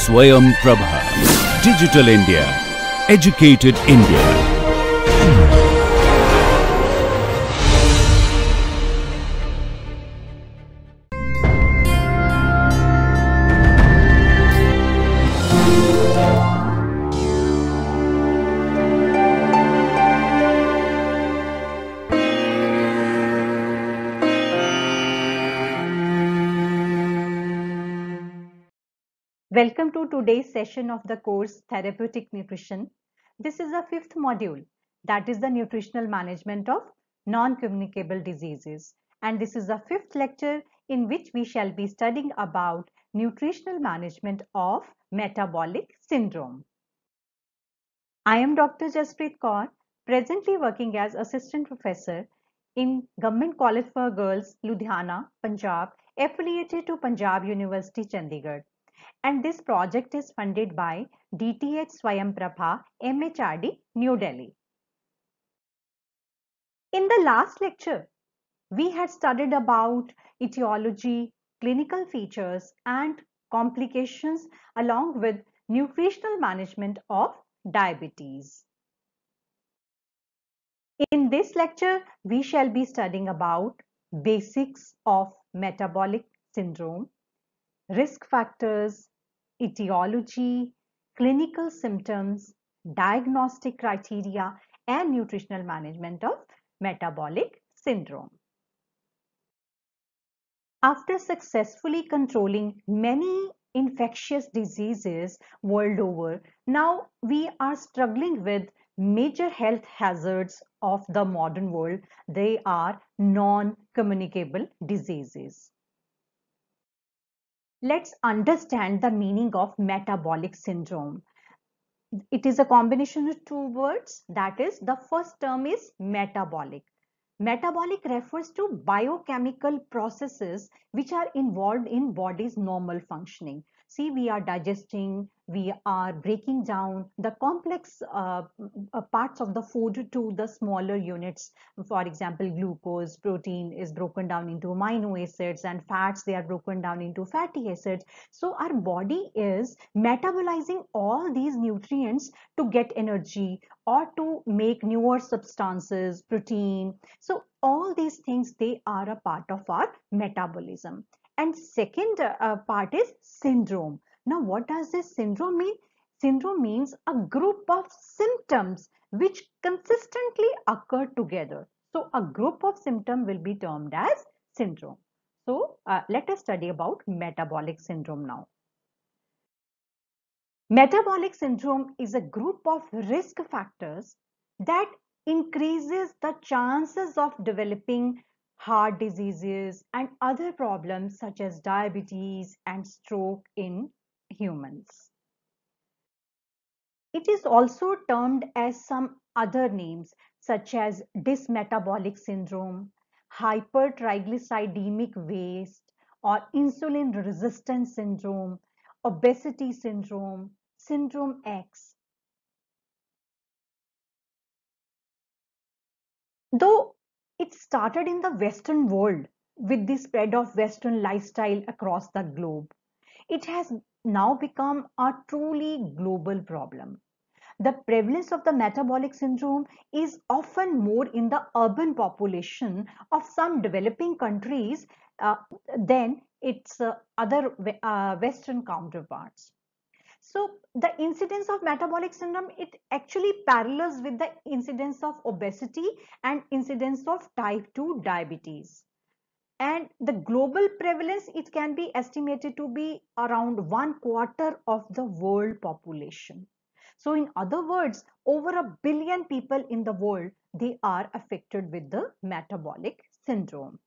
Swayam Prabha. Digital India. Educated India. Welcome to today's session of the course Therapeutic Nutrition. This is the fifth module, that is the nutritional management of non-communicable diseases. And this is the fifth lecture in which we shall be studying about nutritional management of metabolic syndrome. I am Dr. Jaspreet Kaur, presently working as Assistant Professor in Government College for Girls, Ludhiana, Punjab, affiliated to Punjab University, Chandigarh. And this project is funded by DTH Swayam Prabha, MHRD, New Delhi. In the last lecture, we had studied about etiology, clinical features, and complications along with nutritional management of diabetes. In this lecture, we shall be studying about basics of metabolic syndrome, risk factors, etiology, clinical symptoms, diagnostic criteria, and nutritional management of metabolic syndrome. After successfully controlling many infectious diseases world over, now we are struggling with major health hazards of the modern world. They are non-communicable diseases. Let's understand the meaning of metabolic syndrome. It is a combination of two words. That is, the first term is metabolic. Metabolic refers to biochemical processes which are involved in body's normal functioning. See, we are digesting, we are breaking down the complex parts of the food to the smaller units. For example, glucose, protein is broken down into amino acids, and fats, they are broken down into fatty acids. So our body is metabolizing all these nutrients to get energy or to make newer substances, protein. So all these things, they are a part of our metabolism. And second part is syndrome. Now, what does this syndrome mean? Syndrome means a group of symptoms which consistently occur together. So a group of symptoms will be termed as syndrome. So let us study about metabolic syndrome now. Metabolic syndrome is a group of risk factors that increases the chances of developing heart diseases and other problems such as diabetes and stroke in humans. It is also termed as some other names such as dysmetabolic syndrome, hypertriglyceridemic waste, or insulin resistance syndrome, obesity syndrome, syndrome X. Though it started in the Western world with the spread of Western lifestyle across the globe, it has now become a truly global problem. The prevalence of the metabolic syndrome is often more in the urban population of some developing countries than its other Western counterparts. So the incidence of metabolic syndrome, it actually parallels with the incidence of obesity and incidence of type 2 diabetes. And the global prevalence, it can be estimated to be around 1/4 of the world population. So in other words, over 1 billion people in the world, they are affected with the metabolic syndrome.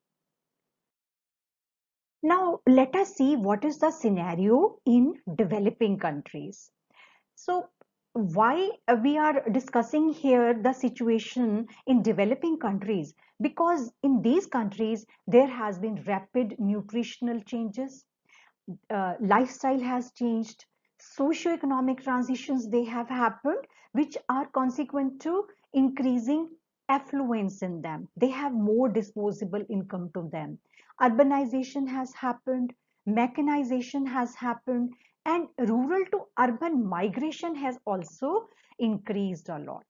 Now, let us see what is the scenario in developing countries. So, why we are discussing here the situation in developing countries? Because in these countries, there has been rapid nutritional changes, lifestyle has changed, socio-economic transitions, they have happened, which are consequent to increasing affluence in them. They have more disposable income to them. Urbanization has happened, mechanization has happened, And rural to urban migration has also increased a lot.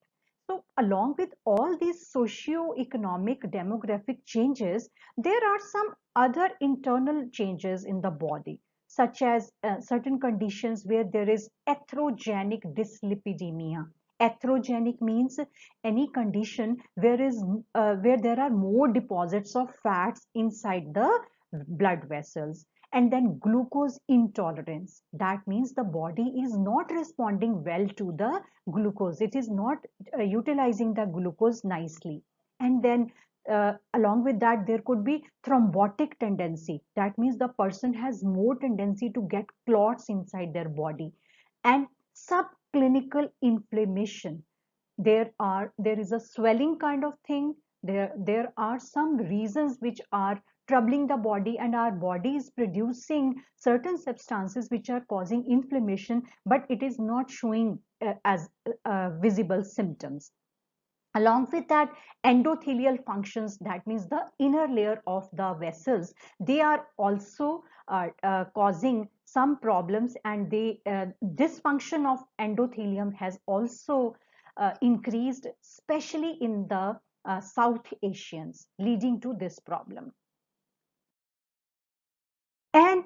So along with all these socio-economic demographic changes, there are some other internal changes in the body, such as certain conditions where there is atherogenic dyslipidemia. Atherogenic means any condition where there are more deposits of fats inside the blood vessels. And then glucose intolerance, that means the body is not responding well to the glucose, it is not utilizing the glucose nicely. And then along with that, there could be thrombotic tendency, that means the person has more tendency to get clots inside their body. And subclinical inflammation, there is a swelling kind of thing. There are some reasons which are troubling the body, and our body is producing certain substances which are causing inflammation, but it is not showing as visible symptoms. Along with that, endothelial functions, that means the inner layer of the vessels, they are also causing some problems, and the dysfunction of endothelium has also increased, especially in the South Asians, leading to this problem. And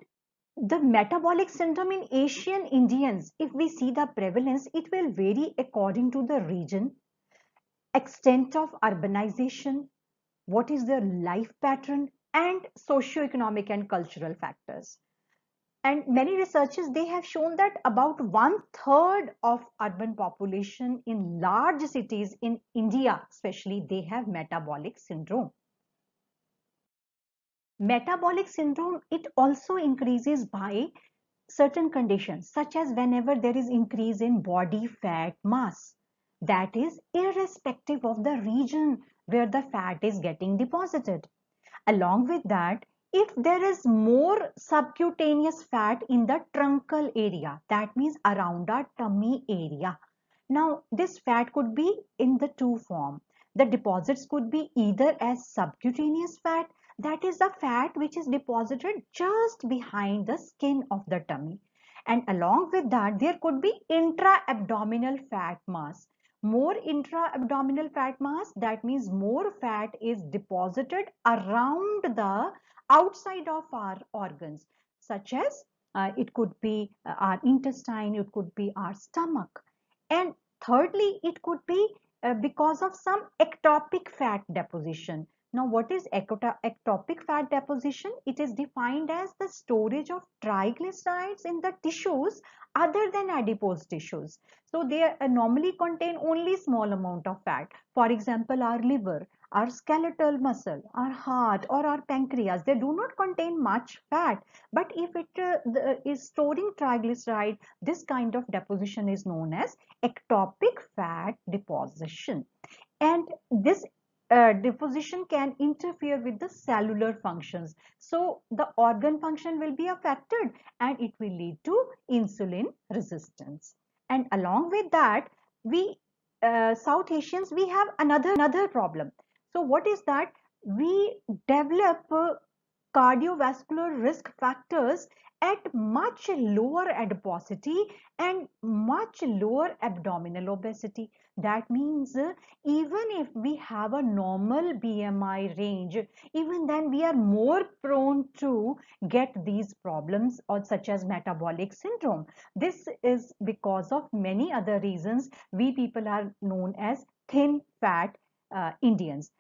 the metabolic syndrome in Asian Indians, if we see the prevalence, it will vary according to the region, extent of urbanization, what is their life pattern, and socio-economic and cultural factors. And many researchers, they have shown that about one third of urban population in large cities in India, especially, they have metabolic syndrome. Metabolic syndrome, it also increases by certain conditions, such as whenever there is increase in body fat mass, that is irrespective of the region where the fat is getting deposited. Along with that, if there is more subcutaneous fat in the truncal area, that means around our tummy area. Now, this fat could be in the two form. The deposits could be either as subcutaneous fat, that is the fat which is deposited just behind the skin of the tummy. And along with that, there could be intra-abdominal fat mass. More intra-abdominal fat mass, that means more fat is deposited around the outside of our organs, such as it could be our intestine, it could be our stomach. And thirdly, it could be because of some ectopic fat deposition. Now, what is ectopic fat deposition? It is defined as the storage of triglycerides in the tissues other than adipose tissues. So they normally contain only small amount of fat. For example, our liver, our skeletal muscle, our heart, or our pancreas, they do not contain much fat. But if it is storing triglyceride, this kind of deposition is known as ectopic fat deposition. And this deposition can interfere with the cellular functions. So the organ function will be affected, and it will lead to insulin resistance. And along with that, we South Asians, we have another problem. So what is that? We develop cardiovascular risk factors at much lower adiposity and much lower abdominal obesity. That means even if we have a normal BMI range, even then we are more prone to get these problems, or such as metabolic syndrome. This is because of many other reasons. We people are known as thin fat Indians.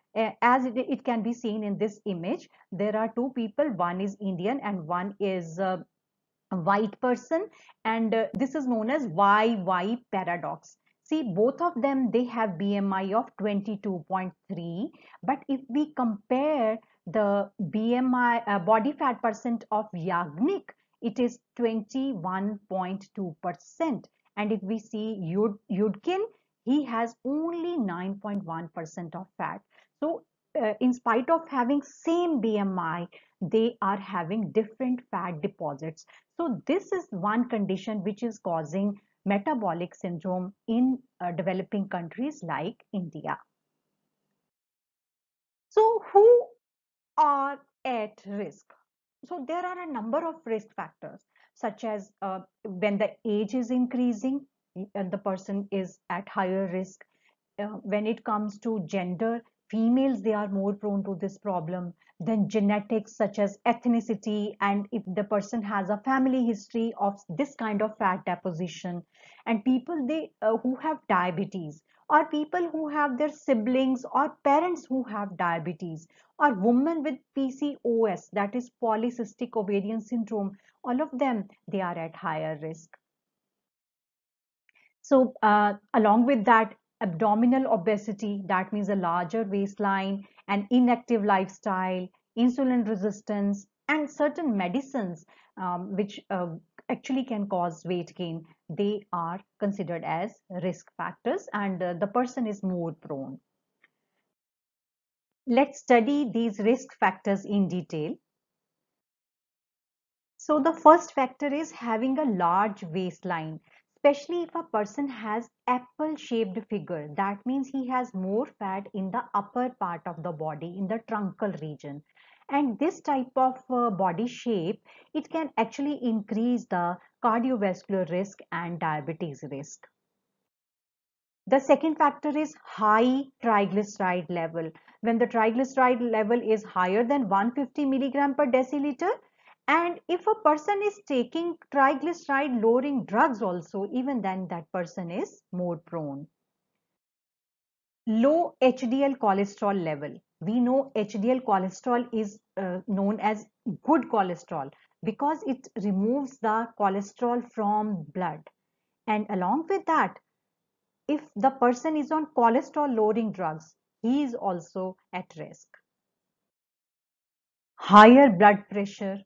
As it can be seen in this image, there are two people, one is Indian and one is a white person, and this is known as YY paradox. See, both of them, they have BMI of 22.3, but if we compare the BMI body fat percent of Yagnik, it is 21.2%. And if we see Yudkin, he has only 9.1% of fat. So in spite of having same BMI, they are having different fat deposits. So this is one condition which is causing metabolic syndrome in developing countries like India. So who are at risk? So there are a number of risk factors, such as when the age is increasing, the person is at higher risk. When it comes to gender, females, they are more prone to this problem. Then genetics, such as ethnicity, and if the person has a family history of this kind of fat deposition. And people who have diabetes, or people who have their siblings or parents who have diabetes, or women with PCOS, that is polycystic ovarian syndrome, all of them, they are at higher risk. So, along with that, abdominal obesity, that means a larger waistline, an inactive lifestyle, insulin resistance, and certain medicines which actually can cause weight gain, they are considered as risk factors, and the person is more prone. Let's study these risk factors in detail. So the first factor is having a large waistline, especially if a person has apple-shaped figure. That means he has more fat in the upper part of the body, in the truncal region. And this type of body shape, it can actually increase the cardiovascular risk and diabetes risk. The second factor is high triglyceride level. When the triglyceride level is higher than 150 milligram per deciliter, and if a person is taking triglyceride lowering drugs also, even then that person is more prone. Low HDL cholesterol level. We know HDL cholesterol is known as good cholesterol because it removes the cholesterol from blood. And along with that, if the person is on cholesterol lowering drugs, he is also at risk. Higher blood pressure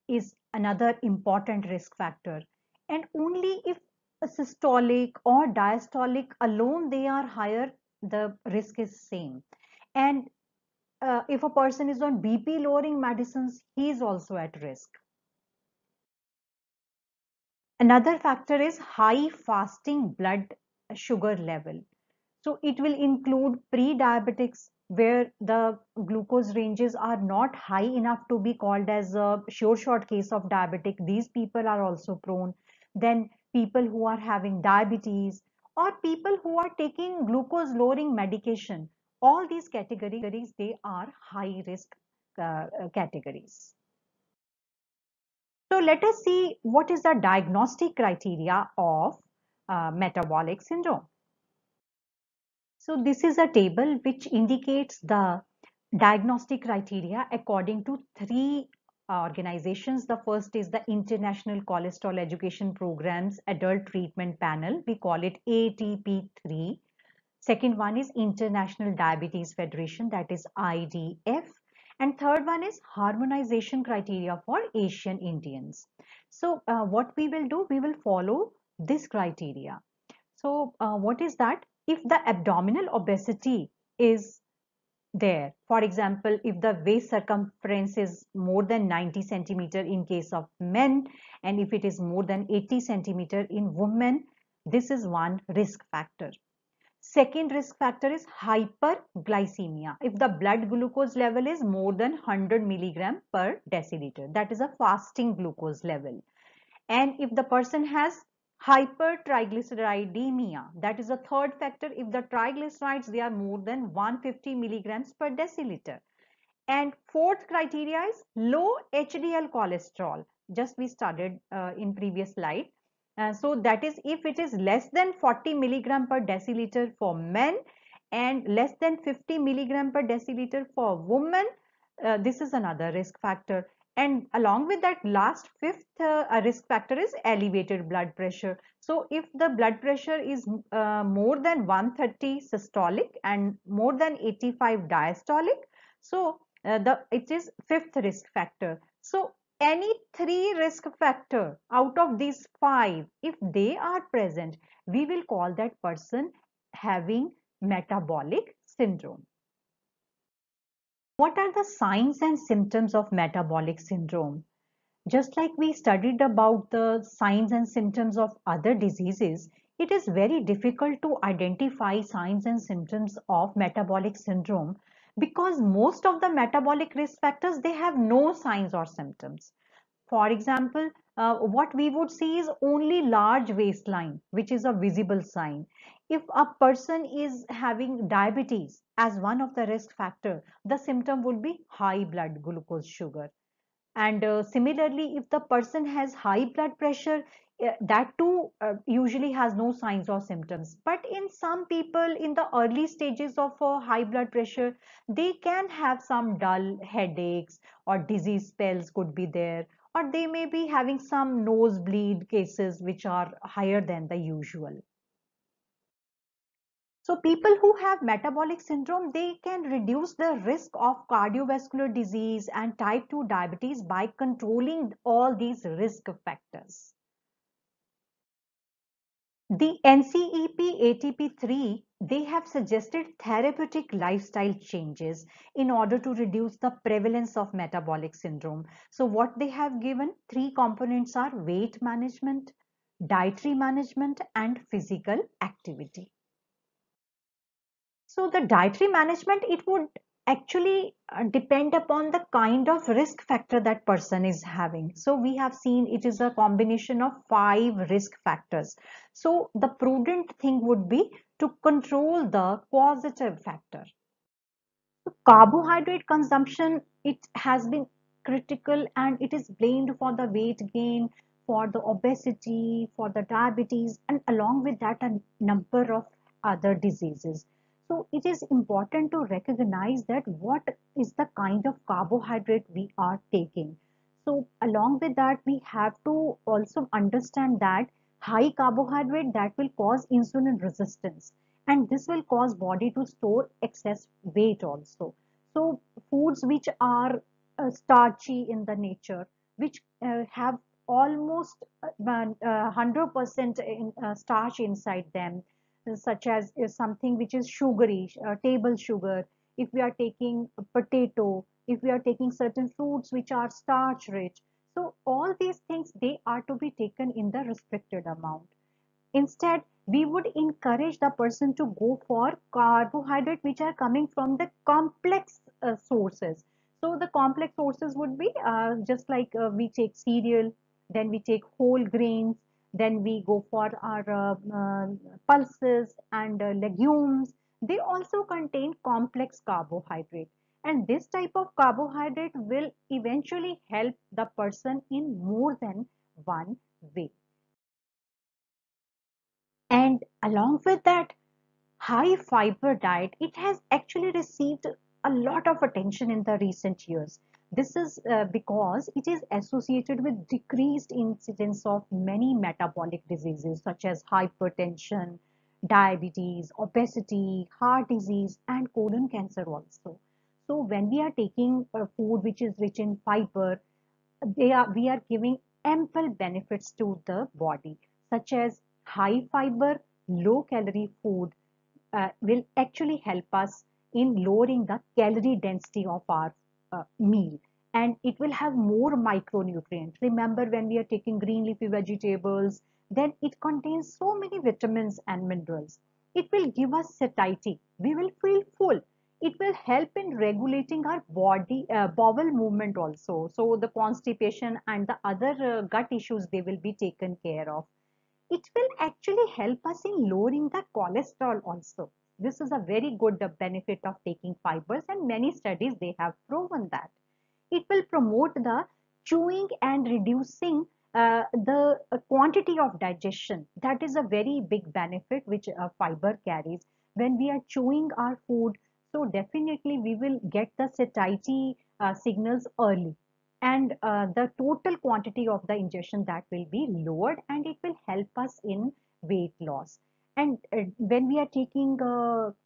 is another important risk factor. And only if a systolic or diastolic alone they are higher, the risk is same. And if a person is on BP lowering medicines, he is also at risk. Another factor is high fasting blood sugar level. So it will include pre-diabetics where the glucose ranges are not high enough to be called as a sure shot case of diabetic. These people are also prone. Then people who are having diabetes or people who are taking glucose lowering medication. All these categories, they are high risk categories. So let us see what is the diagnostic criteria of metabolic syndrome. So this is a table which indicates the diagnostic criteria according to three organizations. The first is the International Cholesterol Education Programs Adult Treatment Panel. We call it ATP3. Second one is International Diabetes Federation, that is IDF. And third one is harmonization criteria for Asian Indians. So what we will do, we will follow this criteria. So what is that? If the abdominal obesity is there, for example, if the waist circumference is more than 90 centimeter in case of men, and if it is more than 80 centimeter in women, this is one risk factor. Second risk factor is hyperglycemia. If the blood glucose level is more than 100 milligram per deciliter, that is a fasting glucose level. And if the person has hypertriglyceridemia, that is a third factor, if the triglycerides they are more than 150 milligrams per deciliter. And fourth criteria is low HDL cholesterol. Just we studied in previous slide. So that is if it is less than 40 milligram per deciliter for men and less than 50 milligram per deciliter for women, this is another risk factor. And along with that, last fifth risk factor is elevated blood pressure. So if the blood pressure is more than 130 systolic and more than 85 diastolic, so it is fifth risk factor. So any three risk factor out of these five, if they are present, we will call that person having metabolic syndrome. What are the signs and symptoms of metabolic syndrome? Just like we studied about the signs and symptoms of other diseases, it is very difficult to identify signs and symptoms of metabolic syndrome because most of the metabolic risk factors, they have no signs or symptoms. For example, what we would see is only large waistline, which is a visible sign. If a person is having diabetes as one of the risk factor, the symptom would be high blood glucose sugar. And similarly, if the person has high blood pressure, that too usually has no signs or symptoms. But in some people in the early stages of high blood pressure, they can have some dull headaches or disease spells could be there, or they may be having some nosebleed cases which are higher than the usual. So people who have metabolic syndrome, they can reduce the risk of cardiovascular disease and type 2 diabetes by controlling all these risk factors. The NCEP ATP3, they have suggested therapeutic lifestyle changes in order to reduce the prevalence of metabolic syndrome. So what they have given, three components are weight management, dietary management, and physical activity. So the dietary management, it would actually depend upon the kind of risk factor that person is having. So we have seen it is a combination of 5 risk factors. So the prudent thing would be to control the causative factor. So carbohydrate consumption, it has been critical and it is blamed for the weight gain, for the obesity, for the diabetes, and along with that, a number of other diseases. So it is important to recognize that what is the kind of carbohydrate we are taking. So along with that, we have to also understand that high carbohydrate that will cause insulin resistance, and this will cause body to store excess weight also. So foods which are starchy in the nature, which have almost 100% starch inside them, such as something which is sugary, table sugar, if we are taking a potato, if we are taking certain fruits which are starch rich. So all these things, they are to be taken in the restricted amount. Instead, we would encourage the person to go for carbohydrate which are coming from the complex sources. So the complex sources would be just like we take cereal, then we take whole grains, then we go for our pulses and legumes. They also contain complex carbohydrate. And this type of carbohydrate will eventually help the person in more than one way. And along with that, high fiber diet, it has actually received a lot of attention in the recent years. This is because it is associated with decreased incidence of many metabolic diseases such as hypertension, diabetes, obesity, heart disease, and colon cancer also. So when we are taking food which is rich in fiber, we are giving ample benefits to the body, such as high fiber, low calorie food will actually help us in lowering the calorie density of our meal, and it will have more micronutrients. Remember, when we are taking green leafy vegetables, then it contains so many vitamins and minerals. It will give us satiety. We will feel full. It will help in regulating our body bowel movement also. So the constipation and the other gut issues, they will be taken care of. It will actually help us in lowering the cholesterol also. This is a very good benefit of taking fibers, and many studies, they have proven that. It will promote the chewing and reducing the quantity of digestion. That is a very big benefit which fiber carries. When we are chewing our food, so definitely we will get the satiety signals early, and the total quantity of the ingestion, that will be lowered, and it will help us in weight loss. And when we are taking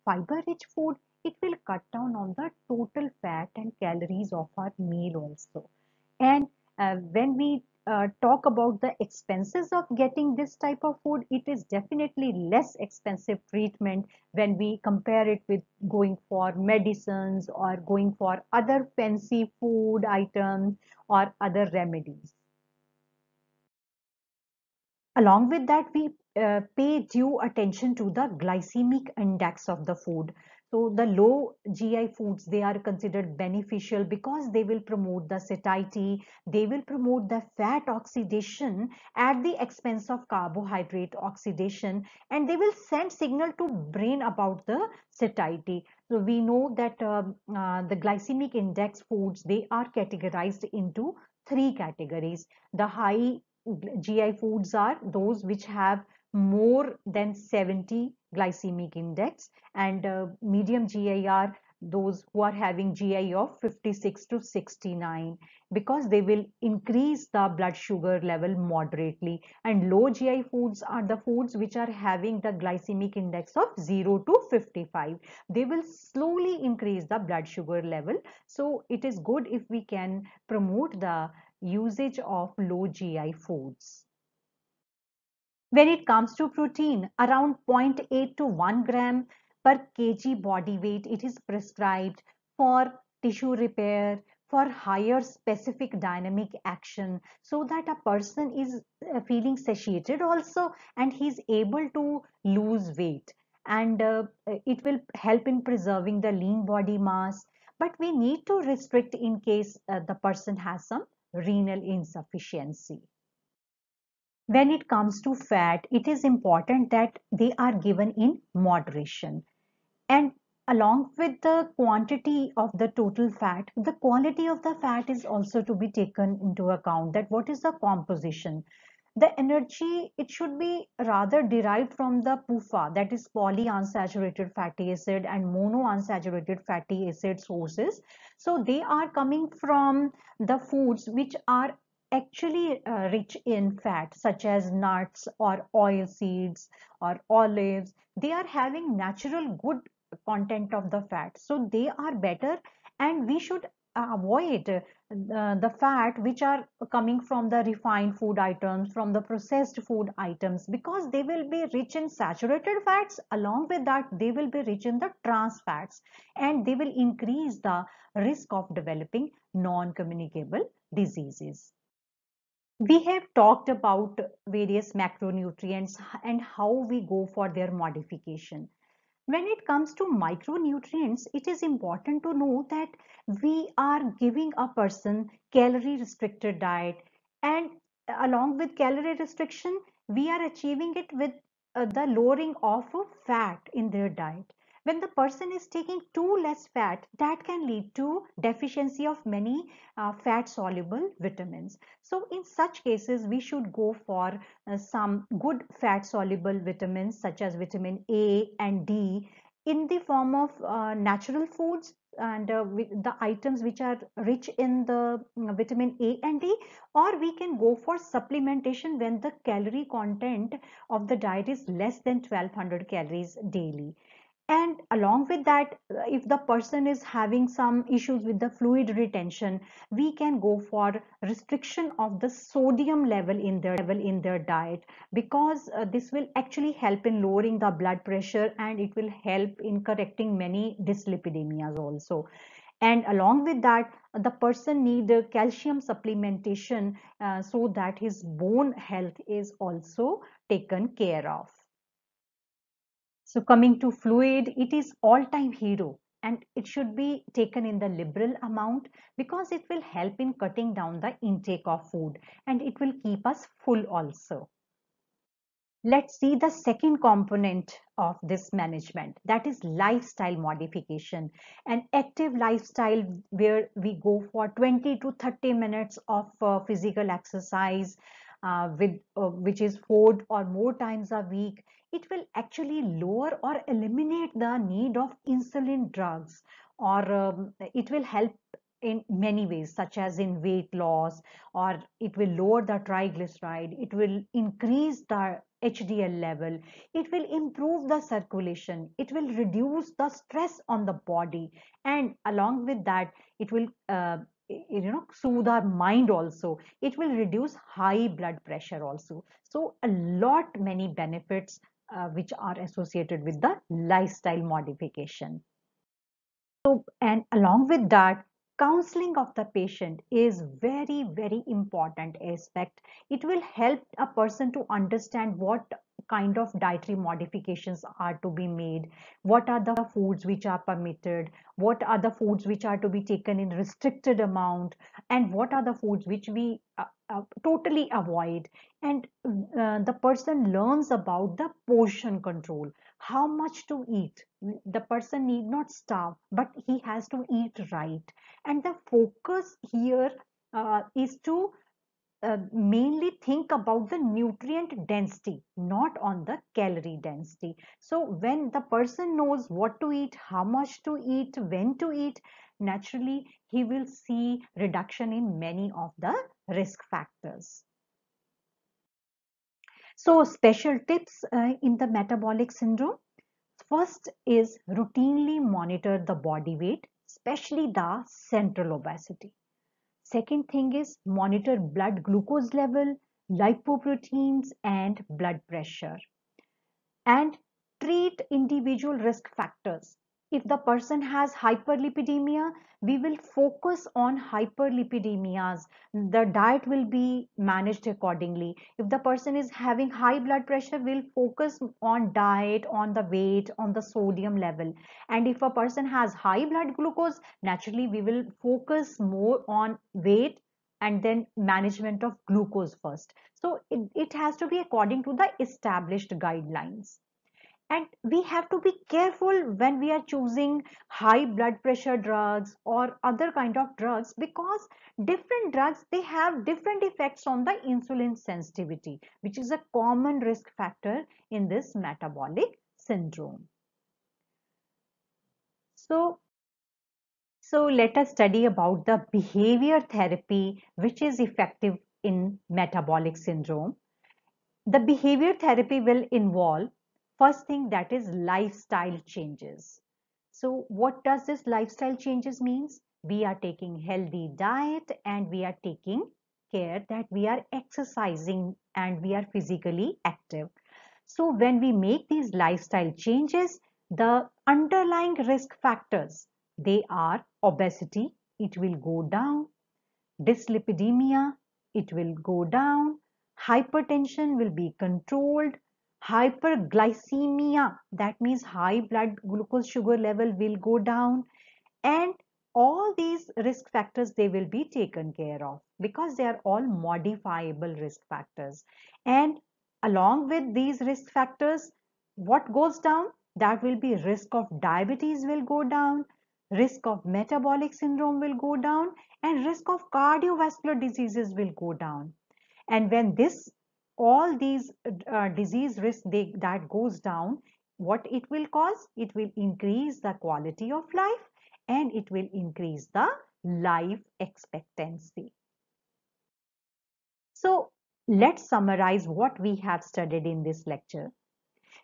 fiber rich food, it will cut down on the total fat and calories of our meal also. And when we talk about the expenses of getting this type of food, it is definitely less expensive treatment when we compare it with going for medicines or going for other fancy food items or other remedies. Along with that, we pay due attention to the glycemic index of the food. So the low GI foods, they are considered beneficial because they will promote the satiety, they will promote the fat oxidation at the expense of carbohydrate oxidation, and they will send signal to brain about the satiety. So we know that the glycemic index foods, they are categorized into three categories. The high GI foods are those which have more than 70 glycemic index, and medium GI are those who are having GI of 56 to 69, because they will increase the blood sugar level moderately. And low GI foods are the foods which are having the glycemic index of 0 to 55. They will slowly increase the blood sugar level. So it is good if we can promote the usage of low GI foods. When it comes to protein, around 0.8 to 1 gram per kg body weight, it is prescribed for tissue repair, for higher specific dynamic action, so that a person is feeling satiated also, and he's able to lose weight. And it will help in preserving the lean body mass. But we need to restrict in case the person has some renal insufficiency. When it comes to fat, it is important that they are given in moderation. And along with the quantity of the total fat, the quality of the fat is also to be taken into account. That what is the composition? The energy, it should be rather derived from the PUFA, that is polyunsaturated fatty acid and monounsaturated fatty acid sources. So they are coming from the foods which are actually rich in fat, such as nuts or oil seeds or olives. They are having natural good content of the fat, so they are better. And we should avoid the fat which are coming from the refined food items, from the processed food items, because they will be rich in saturated fats. Along with that, they will be rich in the trans fats, and they will increase the risk of developing non-communicable diseases. We have talked about various macronutrients and how we go for their modification. When it comes to micronutrients, it is important to know that we are giving a person calorie restricted diet, and along with calorie restriction, we are achieving it with the lowering of fat in their diet. When the person is taking too less fat, that can lead to deficiency of many fat soluble vitamins. So in such cases, we should go for some good fat soluble vitamins such as vitamin A and D in the form of natural foods, and with the items which are rich in the vitamin A and D, or we can go for supplementation when the calorie content of the diet is less than 1200 calories daily. And along with that, if the person is having some issues with the fluid retention, we can go for restriction of the sodium level in their diet, because this will actually help in lowering the blood pressure, and it will help in correcting many dyslipidemias also. And along with that, the person need a calcium supplementation, so that his bone health is also taken care of. So coming to fluid, it is all-time hero, and it should be taken in the liberal amount, because it will help in cutting down the intake of food, and it will keep us full also. Let's see the second component of this management, that is lifestyle modification. An active lifestyle where we go for 20 to 30 minutes of physical exercise, which is 4 or more times a week. It will actually lower or eliminate the need of insulin drugs, or it will help in many ways, such as in weight loss, or it will lower the triglyceride, it will increase the HDL level, it will improve the circulation, it will reduce the stress on the body, and along with that, it will soothe our mind also. It will reduce high blood pressure also. So a lot many benefits which are associated with the lifestyle modification. So, and along with that, Counseling of the patient is very, very important aspect. It will help a person to understand what kind of dietary modifications are to be made, what are the foods which are permitted, what are the foods which are to be taken in restricted amount, and what are the foods which we totally avoid. And the person learns about the portion control, how much to eat. The person need not starve, but he has to eat right. And the focus here is to mainly think about the nutrient density, not on the calorie density. So when the person knows what to eat, how much to eat, when to eat, naturally he will see reduction in many of the risk factors. So special tips in the metabolic syndrome. First is routinely monitor the body weight, especially the central obesity. Second thing is monitor blood glucose level, lipoproteins, and blood pressure. And treat individual risk factors. If the person has hyperlipidemia, we will focus on hyperlipidemias. The diet will be managed accordingly. If the person is having high blood pressure, we'll focus on diet, on the weight, on the sodium level. And if a person has high blood glucose, naturally we will focus more on weight and then management of glucose first. So it has to be according to the established guidelines. And we have to be careful when we are choosing high blood pressure drugs or other kind of drugs, because different drugs, they have different effects on the insulin sensitivity, which is a common risk factor in this metabolic syndrome. So let us study about the behavior therapy which is effective in metabolic syndrome. The behavior therapy will involve, first thing, that is lifestyle changes. So what does this lifestyle changes means? We are taking healthy diet and we are taking care that we are exercising and we are physically active. So when we make these lifestyle changes, the underlying risk factors, they are obesity, it will go down, dyslipidemia, it will go down, hypertension will be controlled, hyperglycemia, that means high blood glucose sugar level will go down, and all these risk factors, they will be taken care of because they are all modifiable risk factors. And along with these risk factors, what goes down? That will be risk of diabetes will go down, risk of metabolic syndrome will go down, and risk of cardiovascular diseases will go down. And when this all these disease risk that goes down, what it will cause? It will increase the quality of life and it will increase the life expectancy. So let's summarize what we have studied in this lecture.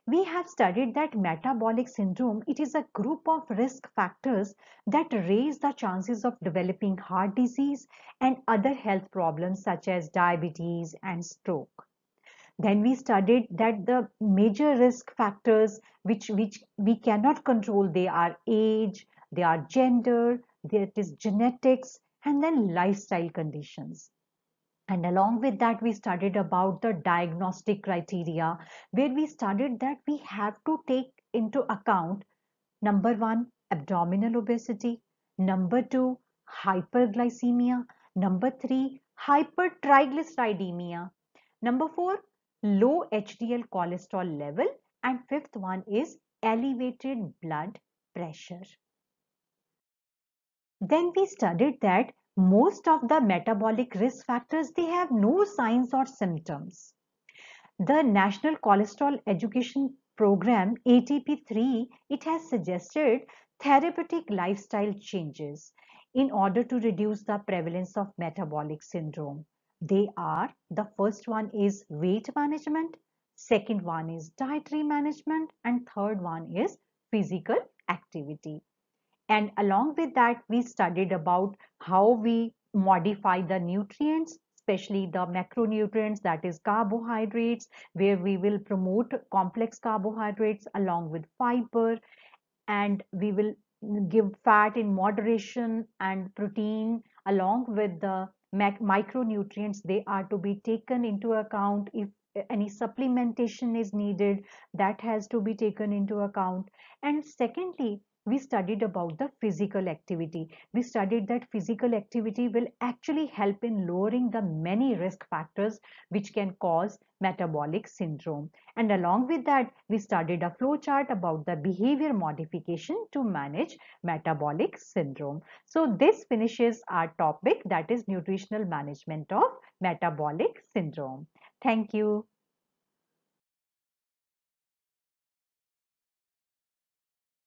We have studied that metabolic syndrome, it is a group of risk factors that raise the chances of developing heart disease and other health problems such as diabetes and stroke. Then we studied that the major risk factors which we cannot control, they are age, they are gender, that is genetics, and then lifestyle conditions. And along with that, we studied about the diagnostic criteria, where we studied that we have to take into account number one, abdominal obesity, number two, hyperglycemia, number three, hypertriglyceridemia, number four, low HDL cholesterol level, and fifth one is elevated blood pressure. Then we studied that most of the metabolic risk factors, they have no signs or symptoms. The National Cholesterol Education Program, ATP3, it has suggested therapeutic lifestyle changes in order to reduce the prevalence of metabolic syndrome. They are, the first one is weight management, second one is dietary management, and third one is physical activity. And along with that, we studied about how we modify the nutrients, especially the macronutrients, that is carbohydrates, where we will promote complex carbohydrates along with fiber, and we will give fat in moderation and protein along with the micronutrients. They are to be taken into account. If any supplementation is needed, that has to be taken into account. And secondly, we studied about the physical activity. We studied that physical activity will actually help in lowering the many risk factors which can cause metabolic syndrome. And along with that, we studied a flow chart about the behavior modification to manage metabolic syndrome. So this finishes our topic, that is nutritional management of metabolic syndrome. Thank you.